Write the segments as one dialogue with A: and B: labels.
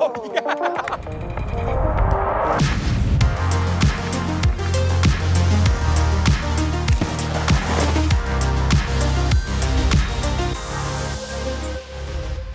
A: Oh, yeah.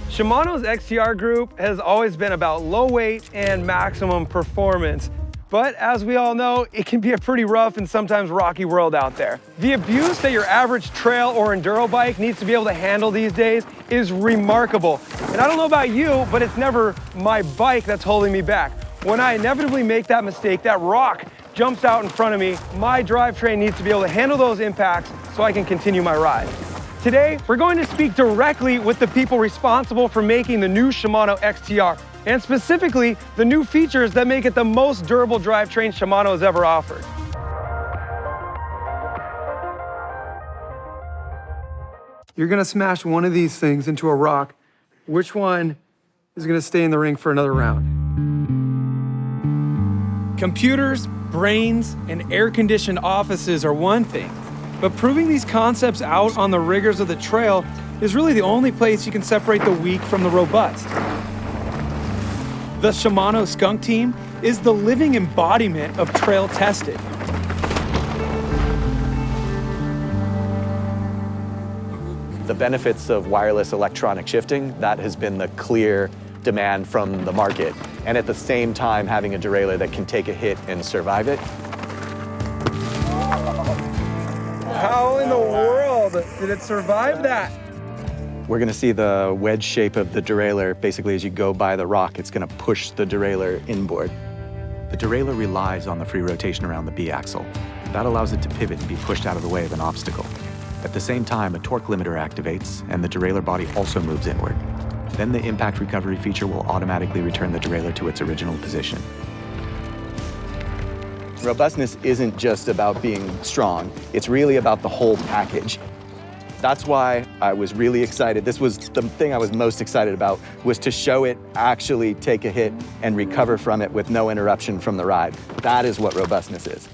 A: Shimano's XTR group has always been about low weight and maximum performance. But as we all know, it can be a pretty rough and sometimes rocky world out there. The abuse that your average trail or enduro bike needs to be able to handle these days is remarkable. And I don't know about you, but it's never my bike that's holding me back. When I inevitably make that mistake, that rock jumps out in front of me, my drivetrain needs to be able to handle those impacts so I can continue my ride. Today, we're going to speak directly with the people responsible for making the new Shimano XTR, and specifically the new features that make it the most durable drivetrain Shimano has ever offered. You're gonna smash one of these things into a rock. Which one is gonna stay in the ring for another round? Computers, brains, and air-conditioned offices are one thing. But proving these concepts out on the rigors of the trail is really the only place you can separate the weak from the robust. The Shimano Skunk team is the living embodiment of trail testing.
B: The benefits of wireless electronic shifting, that has been the clear demand from the market. And at the same time, having a derailleur that can take a hit and survive it.
A: How in the world did it survive that?
B: We're gonna see the wedge shape of the derailleur. Basically, as you go by the rock, it's gonna push the derailleur inboard. The derailleur relies on the free rotation around the B-axle. That allows it to pivot and be pushed out of the way of an obstacle. At the same time, a torque limiter activates, and the derailleur body also moves inward. Then the impact recovery feature will automatically return the derailleur to its original position. Robustness isn't just about being strong, it's really about the whole package. That's why I was really excited. This was the thing I was most excited about, was to show it actually take a hit and recover from it with no interruption from the ride. That is what robustness is.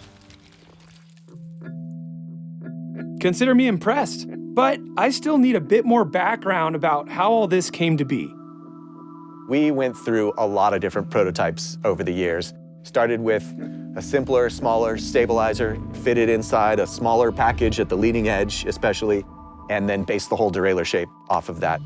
A: Consider me impressed, but I still need a bit more background about how all this came to be.
B: We went through a lot of different prototypes over the years. Started with a simpler, smaller stabilizer, fitted inside a smaller package at the leading edge especially, and then based the whole derailleur shape off of that.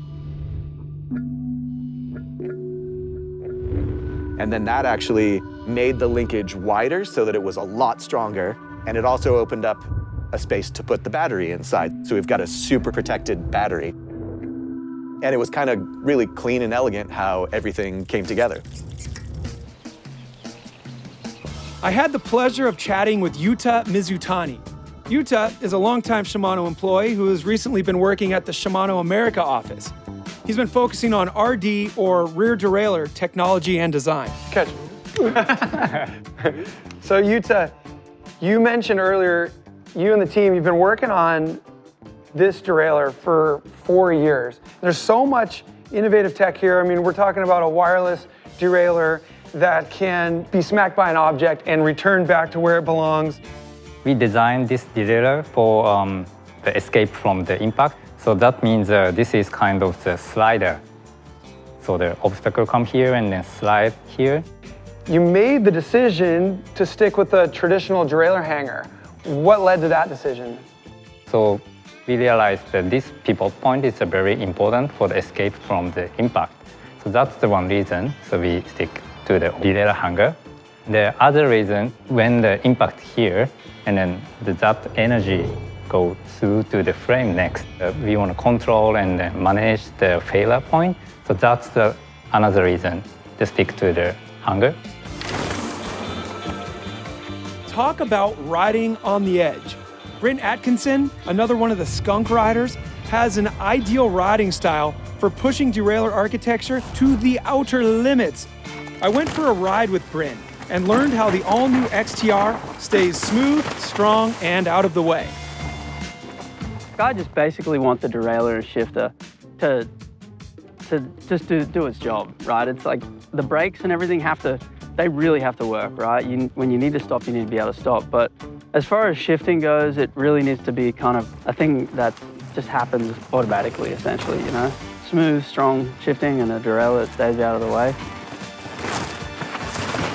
B: And then that actually made the linkage wider so that it was a lot stronger, and it also opened up a space to put the battery inside. So we've got a super protected battery. And it was kind of really clean and elegant how everything came together.
A: I had the pleasure of chatting with Yuta Mizutani. Yuta is a longtime Shimano employee who has recently been working at the Shimano America office. He's been focusing on RD, or rear derailleur, technology and design. Catch. So Yuta, you mentioned earlier, you and the team, you've been working on this derailleur for 4 years. There's so much innovative tech here. I mean, we're talking about a wireless derailleur that can be smacked by an object and returned back to where it belongs.
C: We designed this derailleur for the escape from the impact. So that means this is kind of the slider. So the obstacle come here and then slide here.
A: You made the decision to stick with the traditional derailleur hanger. What led to that decision?
C: So we realized that this pivot point is very important for the escape from the impact. So that's the one reason, so we stick to the derailleur hanger. The other reason, when the impact here, and then that energy go through to the frame next, we want to control and manage the failure point. So that's another reason to stick to the hanger.
A: Talk about riding on the edge. Brent Atkinson, another one of the skunk riders, has an ideal riding style for pushing derailleur architecture to the outer limits. I went for a ride with Bren and learned how the all-new XTR stays smooth, strong, and out of the way.
D: I just basically want the derailleur shifter to just do its job, right? It's like the brakes and everything they really have to work, right? When you need to stop, you need to be able to stop. But as far as shifting goes, it really needs to be kind of a thing that just happens automatically, essentially, you know? Smooth, strong shifting and a derailleur that stays out of the way.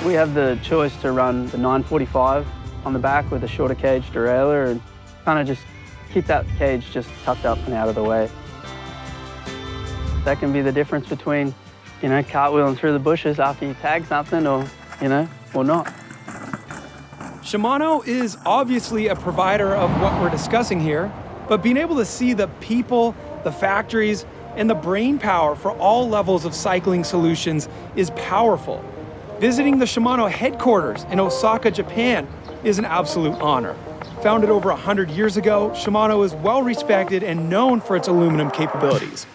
D: We have the choice to run the 945 on the back with a shorter cage derailleur and kind of just keep that cage just tucked up and out of the way. That can be the difference between, you know, cartwheeling through the bushes after you tag something or, you know, or not.
A: Shimano is obviously a provider of what we're discussing here, but being able to see the people, the factories, and the brain power for all levels of cycling solutions is powerful. Visiting the Shimano headquarters in Osaka, Japan is an absolute honor. Founded over 100 years ago, Shimano is well respected and known for its aluminum capabilities.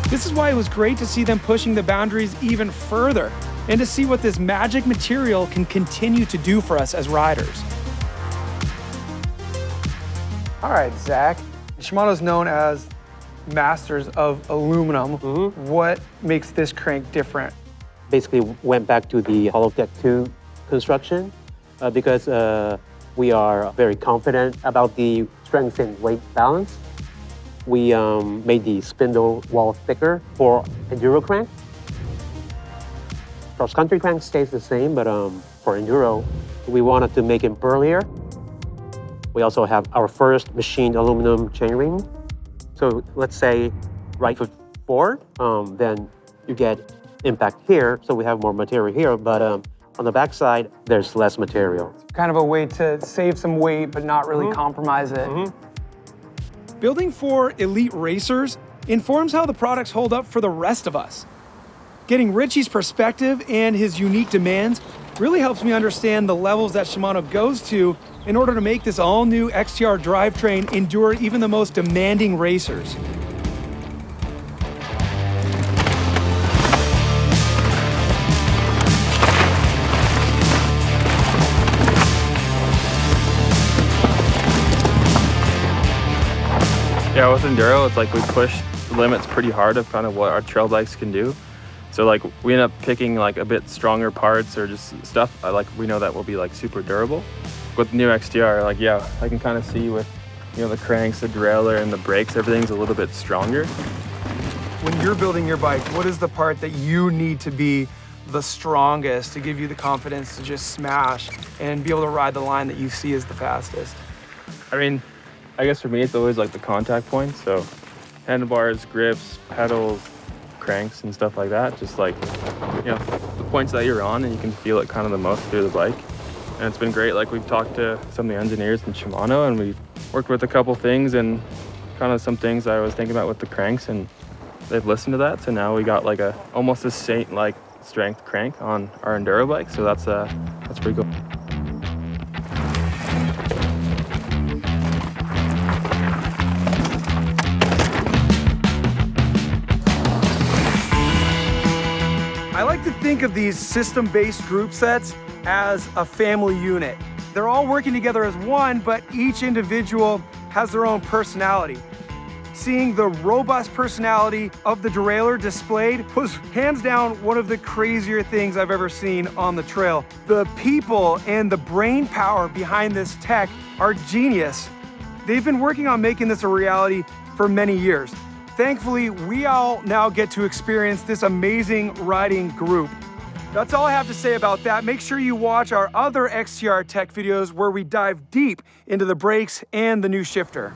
A: This is why it was great to see them pushing the boundaries even further and to see what this magic material can continue to do for us as riders. All right, Zach. Shimano is known as masters of aluminum. What makes this crank different?
E: Basically went back to the HOLLOWTECH II construction because we are very confident about the strength and weight balance. We made the spindle wall thicker for enduro crank. Cross-country crank stays the same, but for enduro, we wanted to make it burlier. We also have our first machined aluminum chainring. So let's say right foot forward, then you get impact here, so we have more material here, but on the backside, there's less material.
A: Kind of a way to save some weight, but not really compromise it. Building for elite racers informs how the products hold up for the rest of us. Getting Richie's perspective and his unique demands really helps me understand the levels that Shimano goes to in order to make this all-new XTR drivetrain endure even the most demanding racers.
F: Yeah, with enduro, it's like we push the limits pretty hard of kind of what our trail bikes can do. So like we end up picking like a bit stronger parts or just stuff like we know that will be like super durable. With the new XTR, like yeah, I can kind of see with, you know, the cranks, the derailleur, and the brakes, everything's a little bit stronger.
A: When you're building your bike, what is the part that you need to be the strongest to give you the confidence to just smash and be able to ride the line that you see as the fastest?
F: I mean, I guess for me, it's always like the contact points. So handlebars, grips, pedals, cranks, and stuff like that. Just like, you know, the points that you're on and you can feel it kind of the most through the bike. And it's been great. Like we've talked to some of the engineers in Shimano and we've worked with a couple things and kind of some things I was thinking about with the cranks and they've listened to that. So now we got like a almost a Saint-like strength crank on our enduro bike. So that's pretty cool.
A: I like to think of these system-based group sets as a family unit. They're all working together as one, but each individual has their own personality. Seeing the robust personality of the derailleur displayed was hands down one of the crazier things I've ever seen on the trail. The people and the brain power behind this tech are genius. They've been working on making this a reality for many years. Thankfully, we all now get to experience this amazing riding group. That's all I have to say about that. Make sure you watch our other XTR tech videos where we dive deep into the brakes and the new shifter.